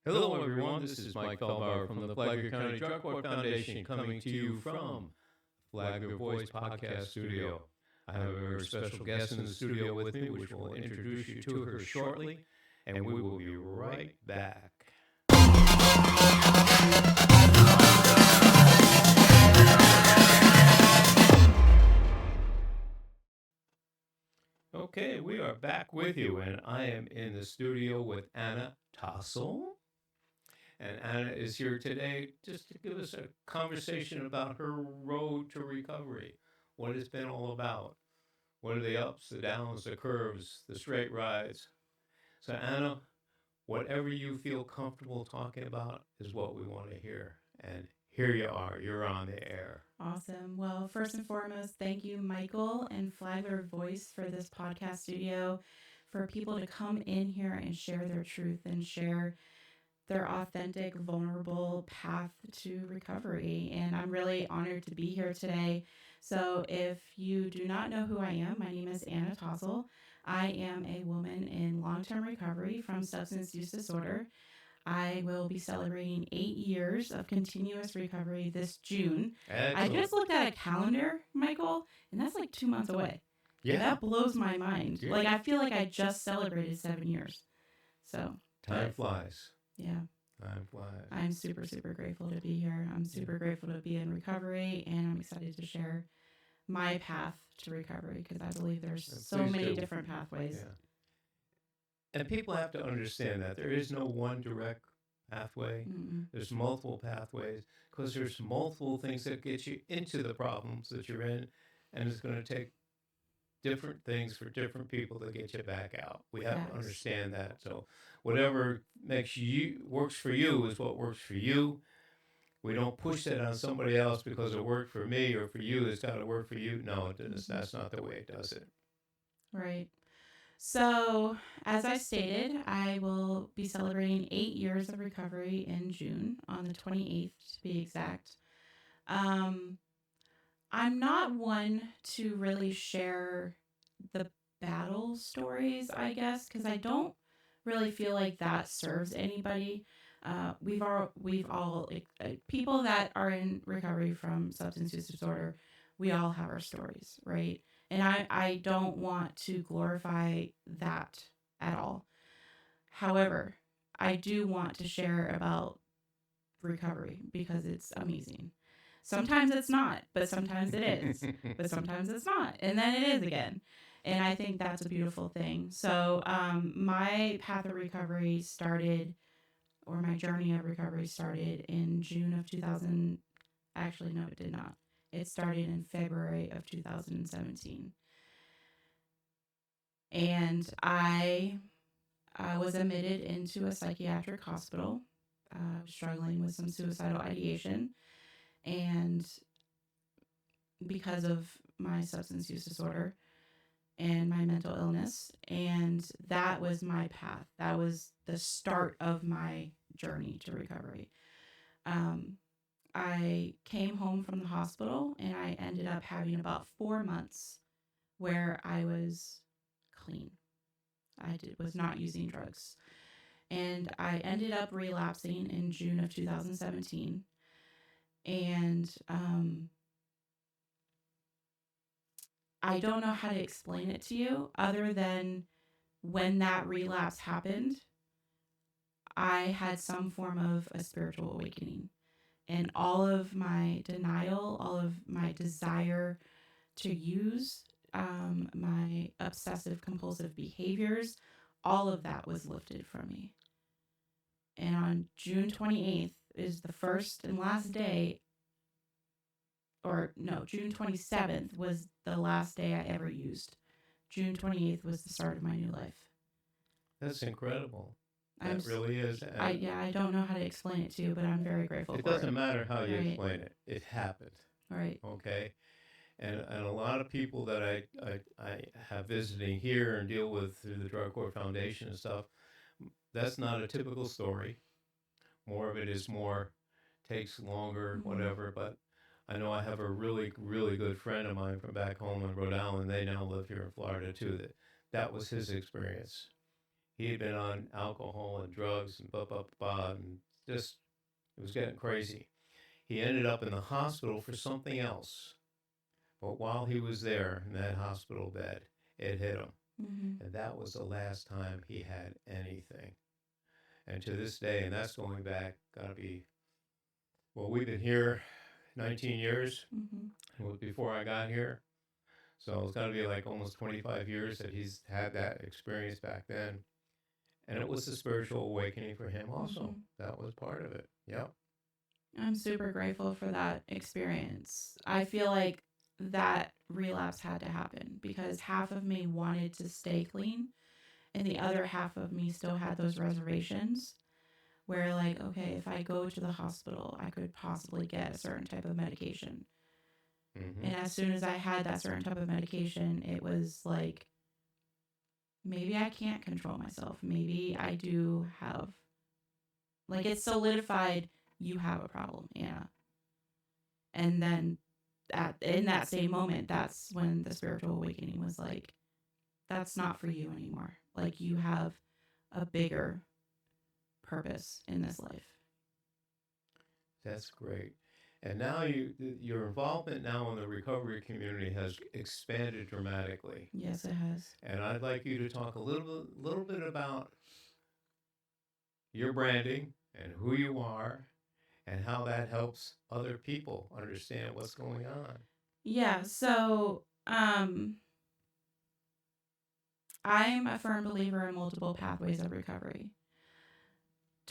Hello, everyone. This is Mike Feldbauer from the Flagler County Drug Court Foundation coming to you from Flagler Voice Podcast Studio. I have a very special guest in the studio with me, which will introduce you to her shortly, and we will be right back. Okay, we are back with you, and I am in the studio with Anna Tassel. And Anna is here today just to give us a conversation about her road to recovery, what it's been all about, what are the ups, the downs, the curves, the straight rides. So, Anna, whatever you feel comfortable talking about is what we want to hear. And here you are, you're on the air. Awesome. Well, first and foremost, thank you, Michael and Flagler Voice, for this podcast studio, for people to come in here and share their truth and share their authentic, vulnerable path to recovery. And I'm really honored to be here today. So, if you do not know who I am, my name is Anna Tossel. I am a woman in long term recovery from substance use disorder. I will be celebrating 8 years of continuous recovery this June. Excellent. I just looked at a calendar, Michael, and that's like 2 months away. Yeah. That blows my mind. Yeah. Like, I feel like I just celebrated 7 years. So, Time flies. yeah. Time flies. I'm super, super grateful to be here. I'm super grateful to be in recovery, and I'm excited to share my path to recovery because I believe there's so many different pathways. Yeah. And people have to understand that there is no one direct pathway. Mm-mm. There's multiple pathways because there's multiple things that get you into the problems that you're in, and it's going to take different things for different people to get you back out. We have to understand that. So whatever works for you is what works for you. We don't push that on somebody else because it worked for me or for you. It's got to work for you. No, that's not the way it does it. Right. So, as I stated, I will be celebrating 8 years of recovery in June on the 28th, to be exact. I'm not one to really share the battle stories, I guess, because I don't really feel like that serves anybody. We've all people that are in recovery from substance use disorder, we all have our stories, right? And I don't want to glorify that at all. However, I do want to share about recovery because it's amazing. Sometimes it's not, but sometimes it is. But sometimes it's not, and then it is again. And I think that's a beautiful thing. So my path of recovery started, or my journey of recovery started in June of 2000. Actually, no, it did not. It started in February of 2017. And I was admitted into a psychiatric hospital, struggling with some suicidal ideation. And because of my substance use disorder and my mental illness. And that was my path. That was the start of my journey to recovery. I came home from the hospital and I ended up having about 4 months where I was clean. I was not using drugs. And I ended up relapsing in June of 2017. And I don't know how to explain it to you other than when that relapse happened, I had some form of a spiritual awakening. And all of my denial, all of my desire to use, my obsessive compulsive behaviors, all of that was lifted from me. And on June 28th is the first and last day, or no, June 27th was the last day I ever used. June 28th was the start of my new life. That's incredible. That really is. I don't know how to explain it to you, but I'm very grateful for it. It doesn't matter how you explain it. It happened. Right. Okay. And a lot of people that I have visiting here and deal with through the Drug Court Foundation and stuff, that's not a typical story. More of it is takes longer, whatever. But I know I have a really, really good friend of mine from back home in Rhode Island. They now live here in Florida too. That was his experience. He had been on alcohol and drugs and blah, blah, blah, and just, it was getting crazy. He ended up in the hospital for something else. But while he was there in that hospital bed, it hit him. Mm-hmm. And that was the last time he had anything. And to this day, and that's going back, gotta be, well, we've been here 19 years Mm-hmm. before I got here. So it's gotta be like almost 25 years that he's had that experience back then. And it was a spiritual awakening for him also. Mm-hmm. That was part of it. Yep. I'm super grateful for that experience. I feel like that relapse had to happen because half of me wanted to stay clean and the other half of me still had those reservations where, like, okay, if I go to the hospital, I could possibly get a certain type of medication. Mm-hmm. And as soon as I had that certain type of medication, it was like, maybe I can't control myself. Maybe I do have, like, it's solidified you have a problem, Anna. And then in that same moment, that's when the spiritual awakening was like, that's not for you anymore. Like, you have a bigger purpose in this life. That's great. And now your involvement now in the recovery community has expanded dramatically. Yes, it has. And I'd like you to talk a little bit about your branding and who you are and how that helps other people understand what's going on. Yeah, so I'm a firm believer in multiple pathways of recovery.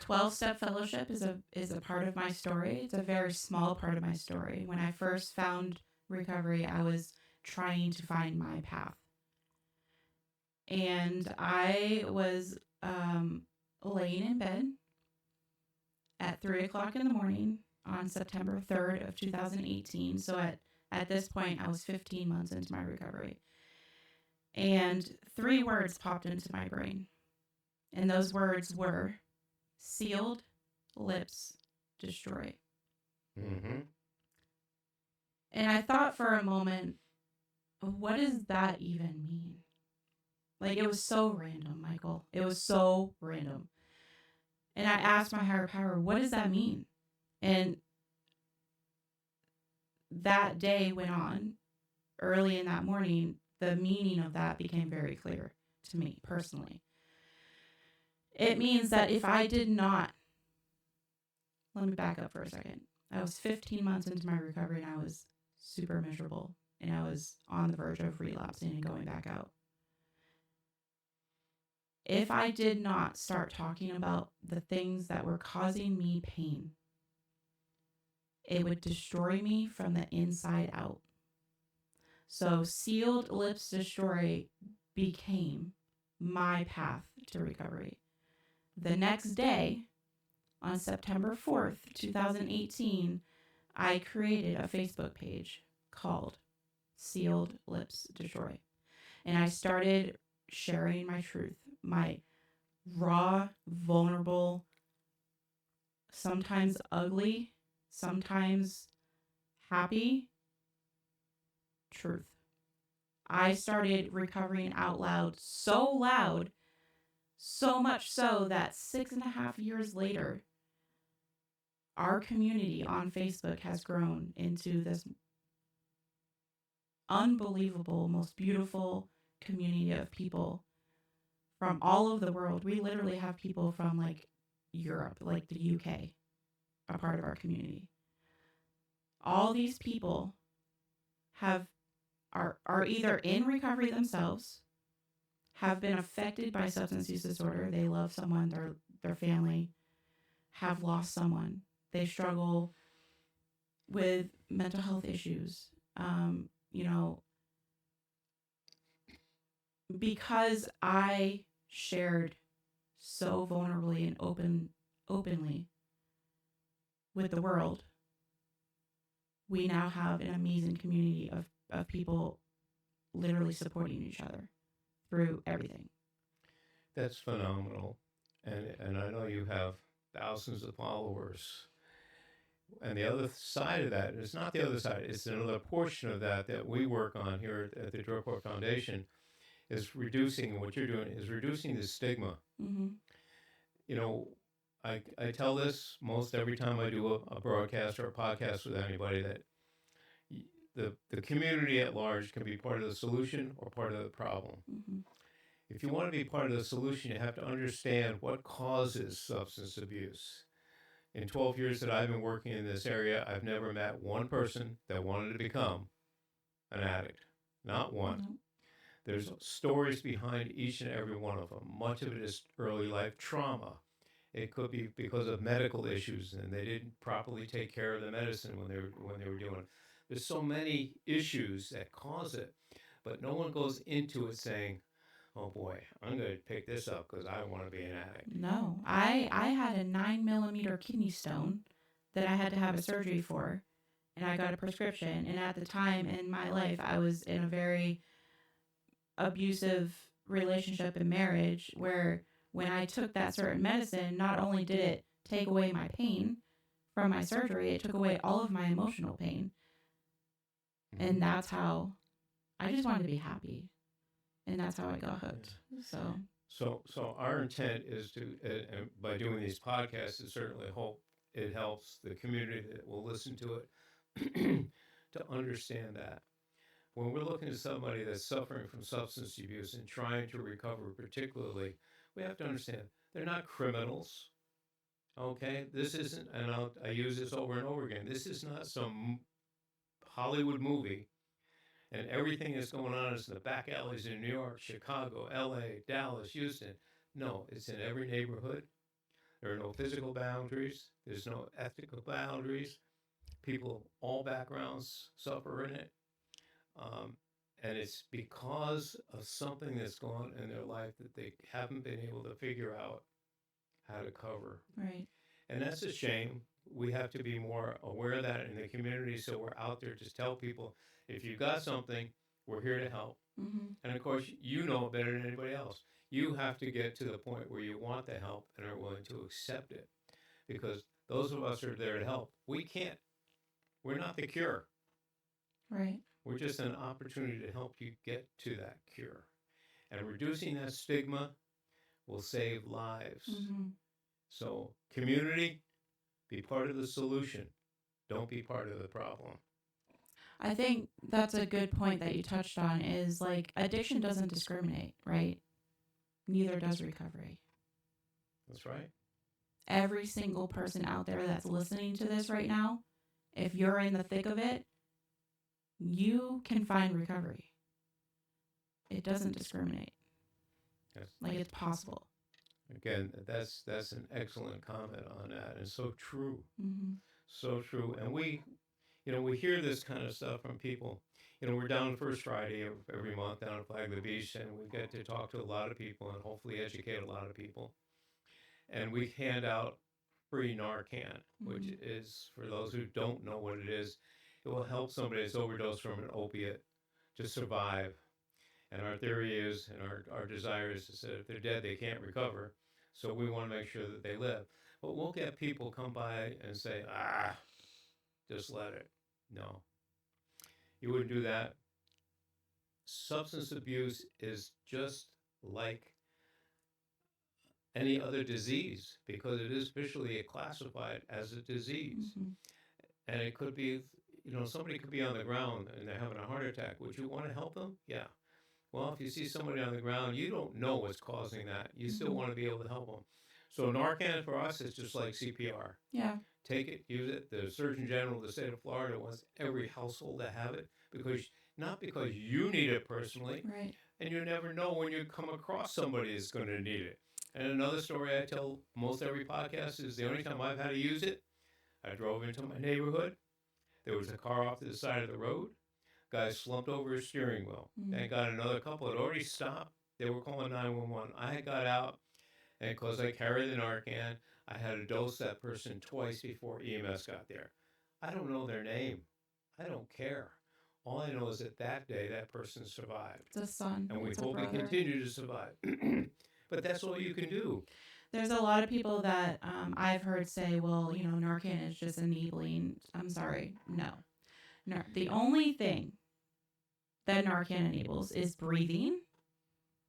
12-step fellowship is a part of my story. It's a very small part of my story. When I first found recovery, I was trying to find my path. And I was laying in bed at 3 o'clock in the morning on September 3rd of 2018. So at this point, I was 15 months into my recovery. And 3 words popped into my brain. And those words were sealed lips destroy. Mm-hmm. And I thought for a moment, what does that even mean? Like, it was so random, Michael. It was so random. And I asked my higher power, what does that mean? And that day went on. Early in that morning, the meaning of that became very clear to me personally. It means that if I did not, let me back up for a second. I was 15 months into my recovery and I was super miserable and I was on the verge of relapsing and going back out. If I did not start talking about the things that were causing me pain, it would destroy me from the inside out. So sealed lips destroy became my path to recovery. The next day, on September 4th, 2018, I created a Facebook page called Sealed Lips Destroy. And I started sharing my truth, my raw, vulnerable, sometimes ugly, sometimes happy truth. I started recovering out loud, so much so that 6.5 years later, our community on Facebook has grown into this unbelievable, most beautiful community of people from all over the world. We literally have people from like Europe, like the UK, a part of our community. All these people are either in recovery themselves, have been affected by substance use disorder. They love someone, their family, have lost someone. They struggle with mental health issues. Because I shared so vulnerably and openly with the world, we now have an amazing community of people literally supporting each other through everything. That's phenomenal. And I know you have thousands of followers. And the other side of that, it's not the other side, it's another portion of that we work on here at the Drug Court Foundation, is reducing, what you're doing is reducing the stigma. Mm-hmm. You know, I tell this most every time I do a broadcast or a podcast with anybody that the community at large can be part of the solution or part of the problem. Mm-hmm. If you want to be part of the solution, you have to understand what causes substance abuse. In 12 years that I've been working in this area, I've never met one person that wanted to become an addict. Not one. No. There's stories behind each and every one of them. Much of it is early life trauma. It could be because of medical issues and they didn't properly take care of the medicine when they were doing it. There's so many issues that cause it, but no one goes into it saying, "Oh boy, I'm going to pick this up because I want to be an addict." No. I had a 9 millimeter kidney stone that I had to have a surgery for, and I got a prescription. And at the time in my life, I was in a very abusive relationship and marriage where when I took that certain medicine, not only did it take away my pain from my surgery, it took away all of my emotional pain. And that's how I just wanted to be happy. And that's how I got hooked. So our intent is to, by doing these podcasts, is certainly hope it helps the community that will listen to it to understand that when we're looking at somebody that's suffering from substance abuse and trying to recover, particularly, we have to understand they're not criminals. Okay, this isn't, and I use this over and over again. This is not some Hollywood movie, and everything that's going on is in the back alleys in New York, Chicago, L.A., Dallas, Houston. No, it's in every neighborhood. There are no physical boundaries. There's no ethical boundaries. People, all backgrounds, suffer in it. And it's because of something that's gone in their life that they haven't been able to figure out how to cover. Right. And that's a shame. We have to be more aware of that in the community, so we're out there to tell people, if you've got something, we're here to help. Mm-hmm. And of course, you know it better than anybody else. You have to get to the point where you want the help and are willing to accept it. Because those of us who are there to help, we're not the cure. Right. We're just an opportunity to help you get to that cure. And reducing that stigma will save lives. Mm-hmm. So, community, be part of the solution. Don't be part of the problem. I think that's a good point that you touched on is like addiction doesn't discriminate, right? Neither does recovery. That's right. Every single person out there that's listening to this right now, if you're in the thick of it, you can find recovery. It doesn't discriminate. Yes. Like it's possible. Again, that's an excellent comment on that, and so true. Mm-hmm. So true. And we hear this kind of stuff from people. We're down First Friday of every month down at Flagler Beach, and we get to talk to a lot of people and hopefully educate a lot of people. And we hand out free Narcan, which is, for those who don't know what it is, it will help somebody that's overdosed from an opiate to survive. And our theory is, and our desire is to say if they're dead, they can't recover. So we want to make sure that they live. But we'll get people come by and say, just let it. No. You wouldn't do that. Substance abuse is just like any other disease because it is officially classified as a disease. Mm-hmm. And it could be, somebody could be on the ground and they're having a heart attack. Would you want to help them? Yeah. Well, if you see somebody on the ground, you don't know what's causing that. You still want to be able to help them. So Narcan for us is just like CPR. Yeah. Take it, use it. The Surgeon General of the state of Florida wants every household to have it not because you need it personally, right? And you never know when you come across somebody that's going to need it. And another story I tell most every podcast is the only time I've had to use it, I drove into my neighborhood. There was a car off to the side of the road. Guy slumped over his steering wheel. Thank God another couple had already stopped. They were calling 911. I had got out, and because I carried the Narcan, I had to dose that person twice before EMS got there. I don't know their name. I don't care. All I know is that day that person survived. It's a son. And we hope he continue to survive. But that's all you can do. There's a lot of people that I've heard say, well, Narcan is just enabling. I'm sorry. No. The only thing that Narcan enables is breathing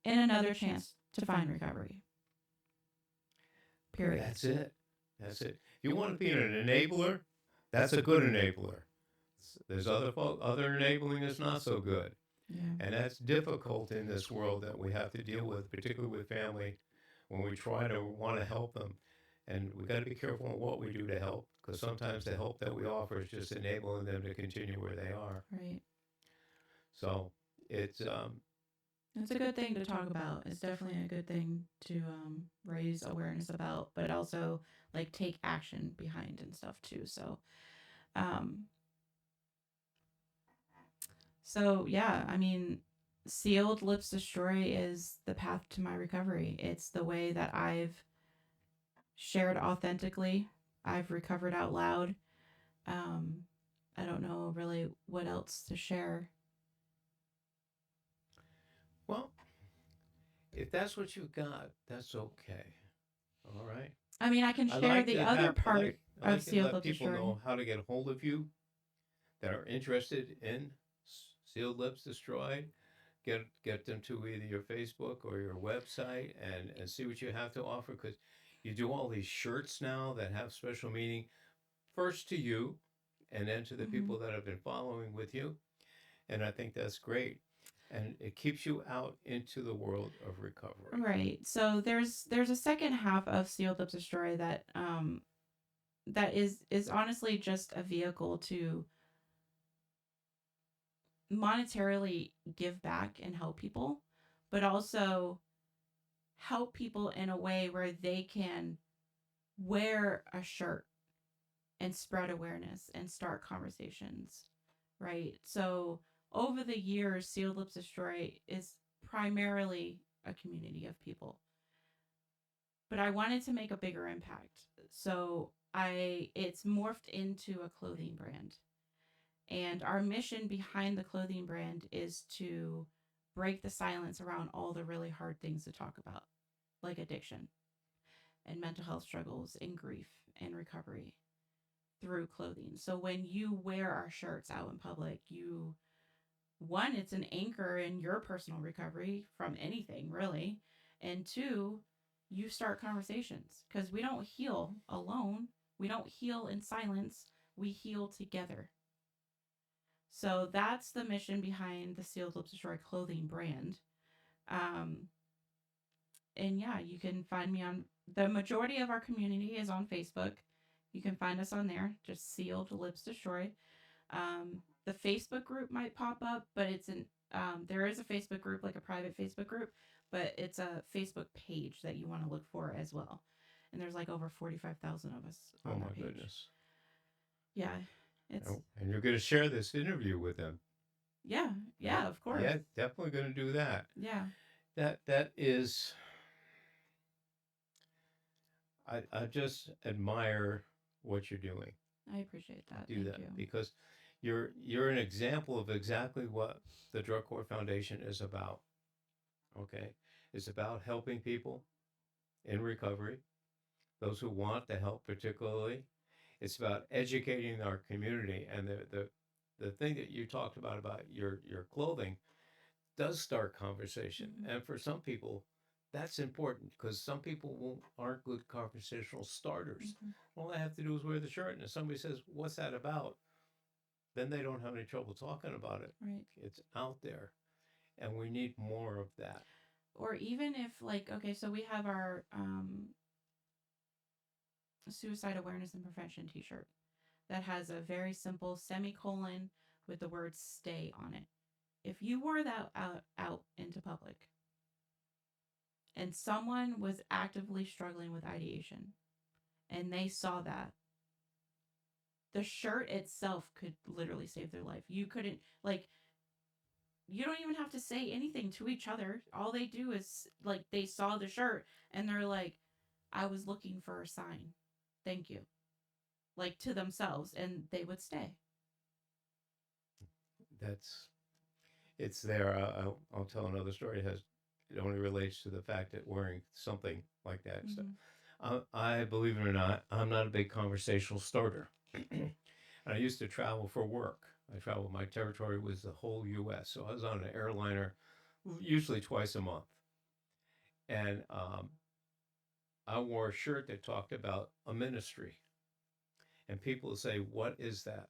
and another chance to find recovery. Period. That's it. That's it. If you want to be an enabler, that's a good enabler. There's other enabling is not so good. Yeah. And that's difficult in this world that we have to deal with, particularly with family, when we try to want to help them. And we got to be careful on what we do to help, because sometimes the help that we offer is just enabling them to continue where they are. Right. So it's It's a good thing to talk about. It's definitely a good thing to raise awareness about, but also like take action behind and stuff too. Um, so yeah, I mean, Sealed Lips Destroy is the path to my recovery. It's the way that I've shared authentically. I've recovered out loud. Um, I don't know really what else to share. well, if that's what you got, that's okay. All right. I mean, I can I share like the to other have I part like I of like to Sealed let Lips people Destroy. know how to get a hold of you that are interested in Sealed Lips Destroyed. Get them to either your Facebook or your website and see what you have to offer, because you do all these shirts now that have special meaning, first to you and then to the Hmm. people that have been following with you. And I think that's great. And it keeps you out into the world of recovery. Right. So there's a second half of Sealed Lips Destroy that that is honestly just a vehicle to monetarily give back and help people, but also help people in a way where they can wear a shirt and spread awareness and start conversations, right? So over the years, Sealed Lips Destroy is primarily a community of people, but I wanted to make a bigger impact. So it's morphed into a clothing brand. And our mission behind the clothing brand is to break the silence around all the really hard things to talk about, like addiction and mental health struggles and grief and recovery through clothing. So when you wear our shirts out in public, one, it's an anchor in your personal recovery from anything, really. And two, you start conversations because we don't heal alone. We don't heal in silence. We heal together. So that's the mission behind the Sealed Lips Destroy clothing brand. Um, and yeah, you can find me on the majority of our community is on Facebook. You can find us on there, just Sealed Lips Destroy. The Facebook group might pop up, but there is a Facebook group, like a private Facebook group, but it's a Facebook page that you want to look for as well. And there's like over 45,000 of us Oh on my that page. goodness. Yeah, it's Oh, and you're going to share this interview with them. yeah, of course. Yeah, definitely going to do that. Yeah. That is, I just admire what you're doing. I appreciate that. Do Thank that you. because you're an example of exactly what the Drug Court Foundation is about. Okay, it's about helping people in recovery, those who want the help particularly. It's about educating our community, and the thing that you talked about your clothing does start conversation. Mhm. And for some people, that's important because some people aren't good conversational starters. Mhm. All they have to do is wear the shirt, and if somebody says, "What's that about?" then they don't have any trouble talking about it. Right. It's out there, and we need more of that. Or even if like okay, so we have our suicide awareness and prevention t-shirt that has a very simple semicolon with the word stay on it. If you wore that out into public and someone was actively struggling with ideation and they saw that, the shirt itself could literally save their life. You couldn't like you don't even have to say anything to each other. All they do is like they saw the shirt and they're like, I was looking for a sign. Thank you. Like to themselves, and they would stay. That's it's there. I'll tell another story. It only relates to the fact that wearing something like that. So, Mm-hmm. I believe it or not, I'm not a big conversational starter. I used to travel for work. I traveled. My territory was the whole U.S., so I was on an airliner usually twice a month. And I wore a shirt that talked about a ministry. And people would say, "What is that?"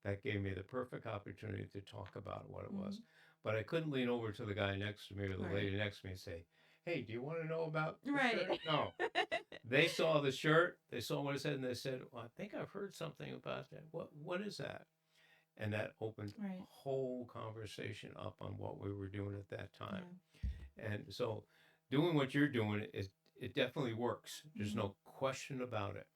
That gave me the perfect opportunity to talk about what it was. Mm-hmm. But I couldn't lean over to the guy next to me or the Right. lady next to me and say, "Hey, do you want to know about the shirt?" Right. No. They saw the shirt, they saw what it said, and they said, "Well, I think I've heard something about that. What is that?" And that opened a Right. whole conversation up on what we were doing at that time. Yeah. And so doing what you're doing is it definitely works. There's Mm-hmm. no question about it.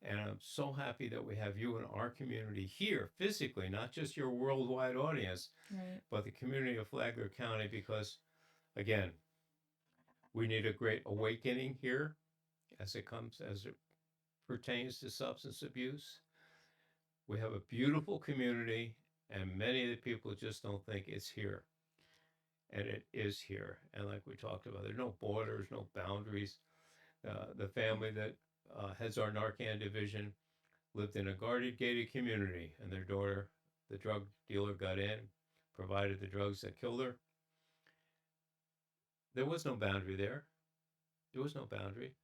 And I'm so happy that we have you in our community here physically, not just your worldwide audience, Right. but the community of Flagler County, because again, we need a great awakening here as it pertains to substance abuse. We have a beautiful community, and many of the people just don't think it's here. And it is here. And like we talked about, there's no borders, no boundaries. The family that heads our Narcan division lived in a guarded, gated community, and their daughter, the drug dealer, got in, provided the drugs that killed her. There was no boundary there. There was no boundary.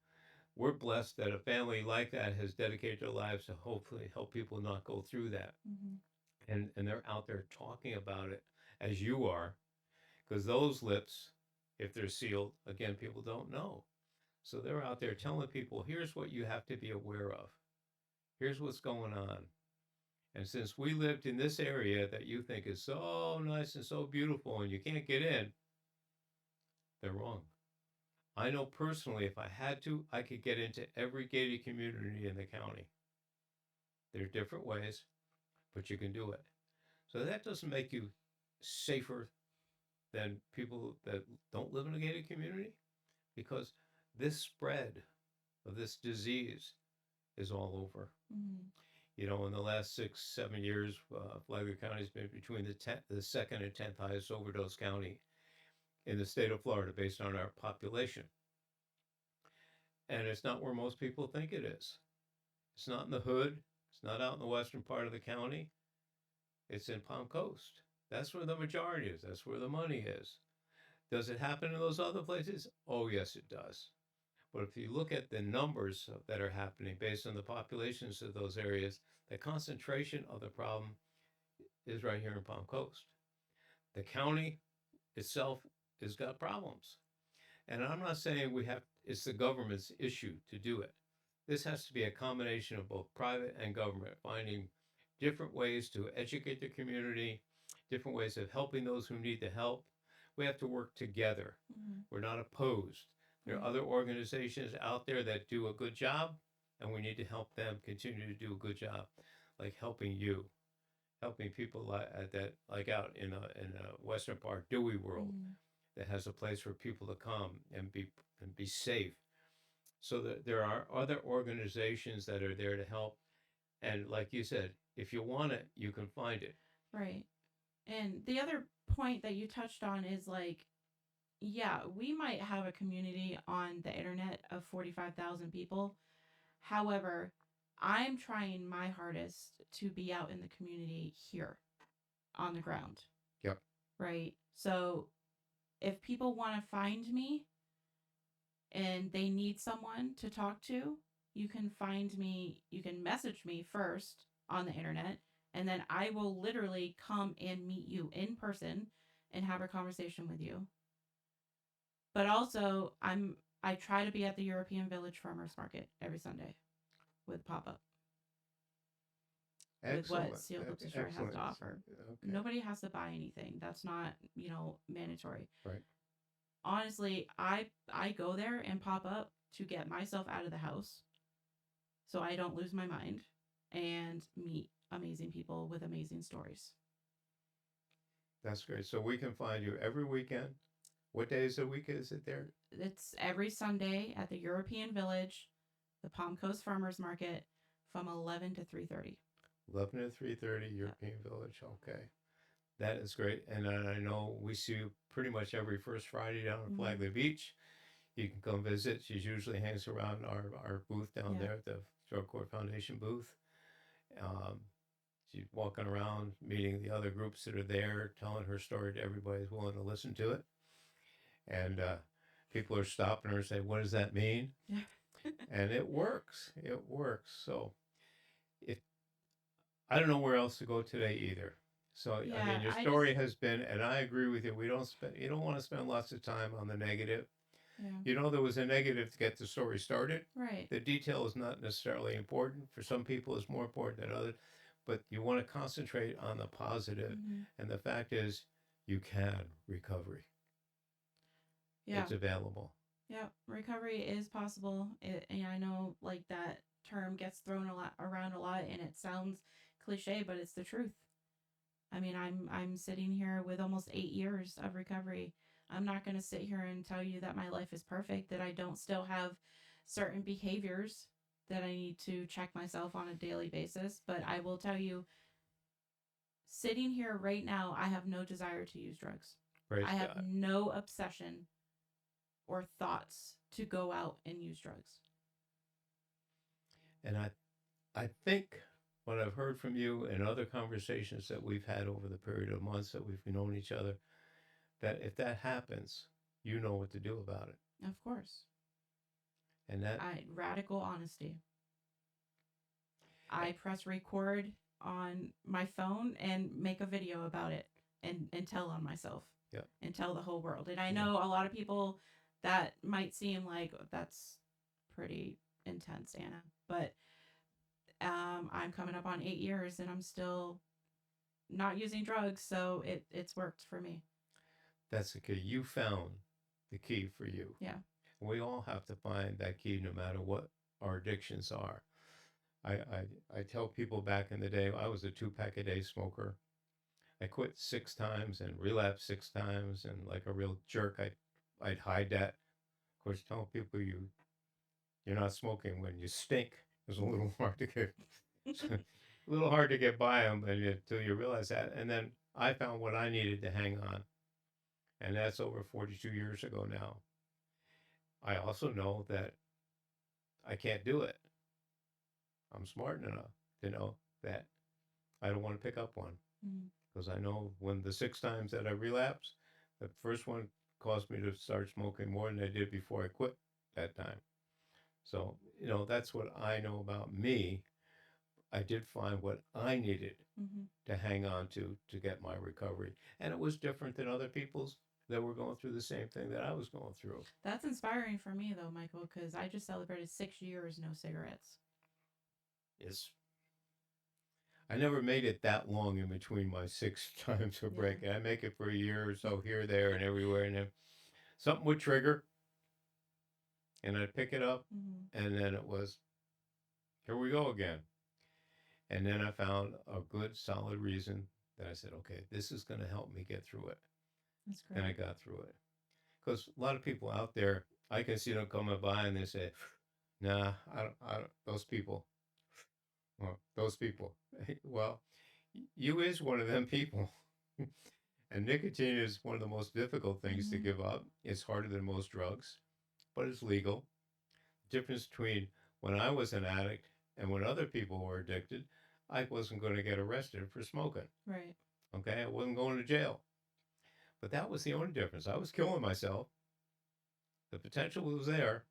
We're blessed that a family like that has dedicated their lives to hopefully help people not go through that. Mm-hmm. And they're out there talking about it as you are, because those lips, if they're sealed, again, people don't know. So they're out there telling people, here's what you have to be aware of. Here's what's going on. And since we lived in this area that you think is so nice and so beautiful and you can't get in, they're wrong. I know personally, if I had to, I could get into every gated community in the county. There are different ways, but you can do it. So that doesn't make you safer than people that don't live in a gated community, because this spread of this disease is all over. Mm-hmm. In the last 6, 7 years, Flagler County has been between the second and 10th highest overdose county in the state of Florida based on our population. And it's not where most people think it is. It's not in the hood. It's not out in the western part of the county. It's in Palm Coast. That's where the majority is. That's where the money is. Does it happen in those other places? Oh, yes, it does. But if you look at the numbers that are happening based on the populations of those areas, the concentration of the problem is right here in Palm Coast. The county itself has got problems. And I'm not saying it's the government's issue to do it. This has to be a combination of both private and government, finding different ways to educate the community, different ways of helping those who need the help. We have to work together. Mm-hmm. We're not opposed. There are other organizations out there that do a good job, and we need to help them continue to do a good job, like helping people like out in a western part, Dewey World, Mm-hmm. that has a place for people to come and be safe. So that there are other organizations that are there to help. And like you said, if you want it, you can find it. Right. And the other point that you touched on is like, yeah, we might have a community on the internet of 45,000 people. However, I'm trying my hardest to be out in the community here on the ground. Yep. Right. So if people want to find me and they need someone to talk to, you can message me first on the internet, and then I will literally come and meet you in person and have a conversation with you. But also, I try to be at the European Village Farmers Market every Sunday with pop up with what Excellent. Seal Lips has Excellent. to offer. Okay. Nobody has to buy anything. That's not mandatory. Right. Honestly, I go there and pop up to get myself out of the house, so I don't lose my mind and meet amazing people with amazing stories. That's great. So we can find you every weekend. What days a week is it there? It's every Sunday at the European Village, the Palm Coast Farmers Market, from 11 to 3:30. 11 to 3:30, European Village. Okay. That is great. And I know we see you pretty much every first Friday down at Flagler Beach. You can come visit. She usually hangs around our booth down there at the Drug Court Foundation booth. She's walking around, meeting the other groups that are there, telling her story to everybody who's willing to listen to it. And people are stopping her and say, "What does that mean?" And it works. It works. So it, I don't know where else to go today either. So I Yeah, mean, your I just story has been, and I agree with you. You don't want to spend lots of time on the negative. yeah, You know, there was a negative to get the story started. right. The detail is not necessarily important. For some people, it's more important than others. But you want to concentrate on the positive. Hmm. And the fact is, you can recovery. Yeah, It's available. yeah. Recovery is possible. And I know like that term gets thrown a lot around a lot, and it sounds cliche, but it's the truth. I mean, I'm sitting here with almost 8 years of recovery. I'm not going to sit here and tell you that my life is perfect, that I don't still have certain behaviors that I need to check myself on a daily basis. But I will tell you, sitting here right now, I have no desire to use drugs. Praise I have God. no obsession or thoughts to go out and use drugs. And I think what I've heard from you and other conversations that we've had over the period of months that we've known each other, that if that happens, you know what to do about it. Of course. And that, I radical honesty. eh, I press record on my phone and make a video about it and tell on myself yeah, and tell the whole world. And I yeah, know a lot of people that might seem like that's pretty intense, Anna, but I'm coming up on 8 years and I'm still not using drugs, so it's worked for me. that's the key. You found the key for you. Yeah. We all have to find that key no matter what our addictions are. I tell people back in the day, I was a 2 pack a day smoker. I quit 6 times and relapsed 6 times, and like a real jerk, I'd hide that. Of course, telling people you're not smoking when you stink is a little hard to get, a little hard to get by them until you realize that. And then I found what I needed to hang on, and that's over 42 years ago now. I also know that I can't do it. I'm smart enough to know that I don't want to pick up one Mm-hmm. because I know when the 6 times that I relapsed, the first one caused me to start smoking more than I did before I quit that time. So, that's what I know about me. I did find what I needed Mm-hmm. to hang on to get my recovery. And it was different than other people's that were going through the same thing that I was going through. That's inspiring for me though, Michael, because I just celebrated 6 years no cigarettes. It's I never made it that long in between my 6 times of Yeah. break. I make it for a year or so here, there, and everywhere, and then something would trigger, and I'd pick it up, Mm-hmm. and then it was here we go again. And then I found a good, solid reason that I said, okay, this is going to help me get through it, That's and I great. got through it. Because a lot of people out there, I can see them coming by and they say, "Nah, I don't those people, well, those people." Well, you is one of them people. And nicotine is one of the most difficult things to Mm-hmm. give up. It's harder than most drugs, but it's legal. The difference between when I was an addict and when other people were addicted, I wasn't going to get arrested for smoking. Right. Okay, I wasn't going to jail. But that was the only difference. I was killing myself. The potential was there.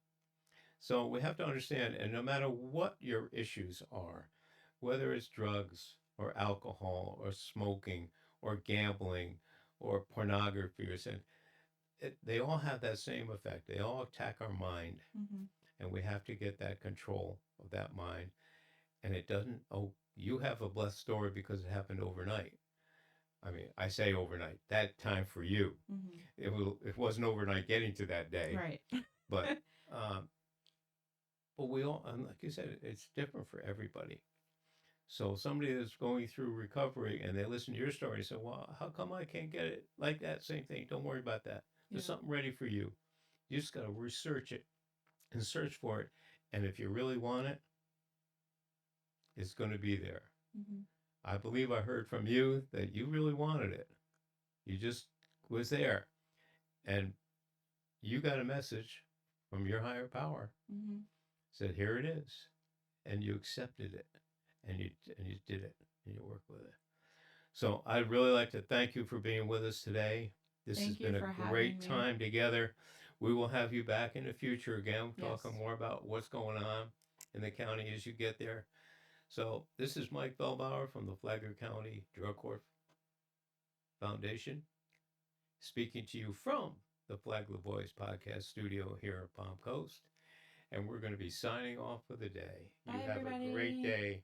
So we have to understand, and no matter what your issues are, whether it's drugs or alcohol or smoking or gambling or pornography or something, they all have that same effect. They all attack our mind, Mm-hmm. and we have to get that control of that mind. And it doesn't, oh, you have a blessed story because it happened overnight. I mean, I say overnight, that time for you. Mm-hmm. It wasn't overnight getting to that day, Right. but um, but we all, and like you said, it's different for everybody. So somebody that's going through recovery and they listen to your story and say, "Well, how come I can't get it like that?" Same thing. Don't worry about that. There's Yeah. something ready for you. You just got to research it and search for it. And if you really want it, it's going to be there. Mm-hmm. I believe I heard from you that you really wanted it. You just was there, and you got a message from your higher power. Mm-hmm. Said, "Here it is," and you accepted it, and you did it, and you work with it. So I'd really like to thank you for being with us today. This has Thank you been a for having great me. time together. We will have you back in the future again, Yes. talking more about what's going on in the county as you get there. So this is Mike Bellbauer from the Flagler County Drug Court Foundation, speaking to you from the Flagler Boys podcast studio here at Palm Coast. And we're going to be signing off for the day. You Bye, have everybody. a great day.